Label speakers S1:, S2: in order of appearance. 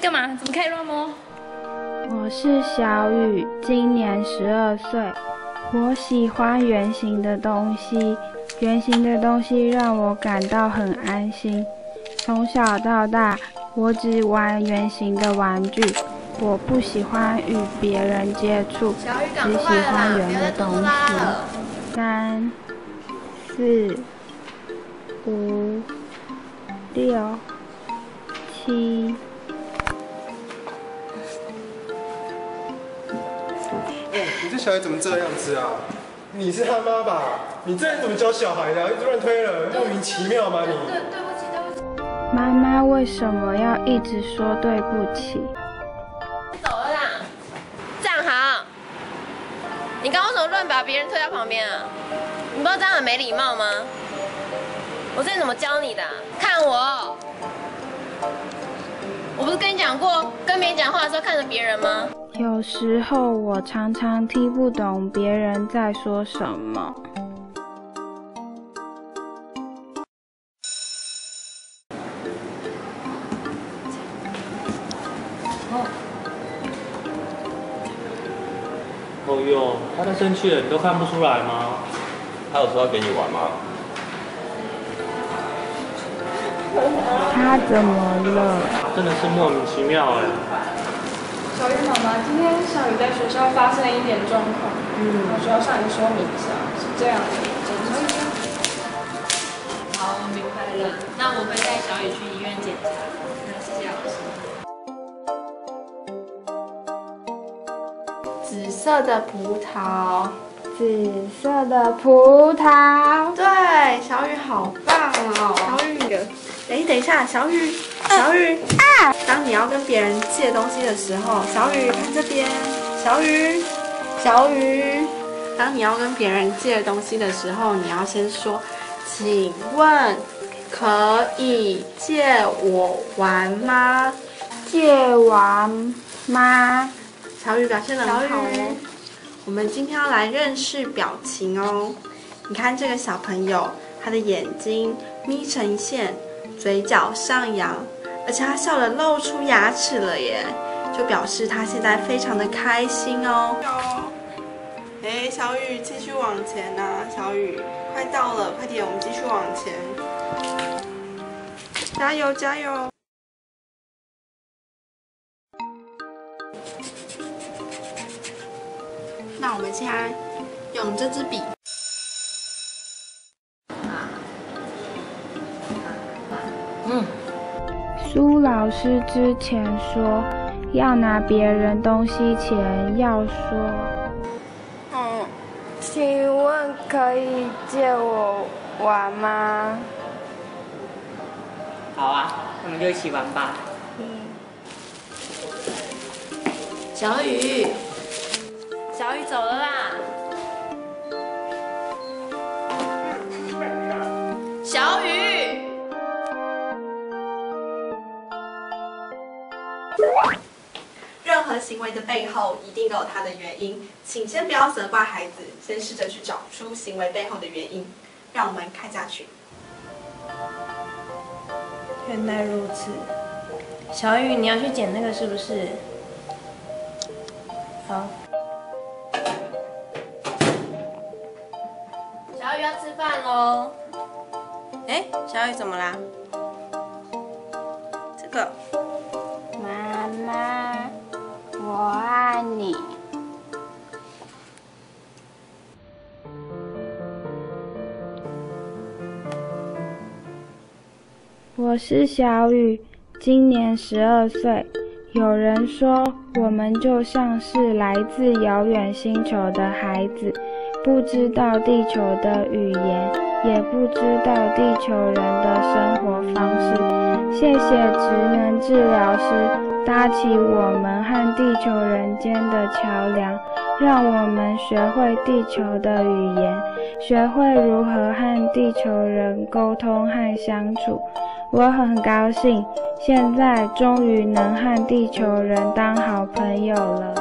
S1: 干嘛？怎么可以乱摸？
S2: 我是小雨，今年12岁。我喜欢圆形的东西，圆形的东西让我感到很安心。从小到大，我只玩圆形的玩具，我不喜欢与别人接触，只喜欢圆的东西。3、4、5、6、7。
S3: 你这小孩怎么这样子啊？你是他妈吧？你这人怎么教小孩的啊？一直乱推了，莫名其妙吗你？
S1: 对不起。
S2: 妈妈为什么要一直说对不起？
S4: 走了啦，站好。你刚刚为什么乱把别人推到旁边啊？你不知道这样很没礼貌吗？我之前怎么教你的啊？看我，我不是跟你讲过，跟别人讲话的时候看着别人吗？
S2: 有时候我常常听不懂别人在说什么。
S5: 哦哟，他在生气了，你都看不出来吗？
S6: 他有说要给你玩吗？
S2: 他怎么了？
S5: 真的是莫名其妙哎。
S7: 小雨妈妈，今天小雨在学校发生了一点状况，我需要向你说明一下，是这样的。
S4: 好，我明白了。那我会带小雨去医院检查。谢谢老师。
S7: 紫色的葡萄，
S2: 紫色的葡萄。
S7: 对，小雨好棒哦！小雨，等一下，小雨啊！当你要跟别人借东西的时候，小雨看这边，小雨，当你要跟别人借东西的时候，你要先说，请问可以借我玩吗？
S2: 借玩吗？
S7: 小雨表现得很好哦。我们今天要来认识表情哦。你看这个小朋友，他的眼睛眯成一线，嘴角上扬，而且他笑得露出牙齿了耶，就表示他现在非常的开心哦。小雨继续往前啊，小雨快到了，快点，我们继续往前，加油加油！那我们现在用这支笔。
S2: 苏老师之前说，要拿别人东西前要说，请问可以借我玩吗？
S8: 好啊，我们就一起玩吧。
S4: 小雨走了啦。小雨。
S7: 任何行为的背后一定都有它的原因，请先不要责怪孩子，先试着去找出行为背后的原因。让我们看下去。
S4: 原来如此，小雨，你要去捡那个是不是？好。小雨要吃饭喽。小雨怎么啦？这个。
S2: 妈妈，我爱你。我是小雨，今年12岁。有人说，我们就像是来自遥远星球的孩子，不知道地球的语言，也不知道地球人的生活方式。谢谢职能治疗师搭起我们和地球人间的桥梁，让我们学会地球的语言，学会如何和地球人沟通和相处。我很高兴，现在终于能和地球人当好朋友了。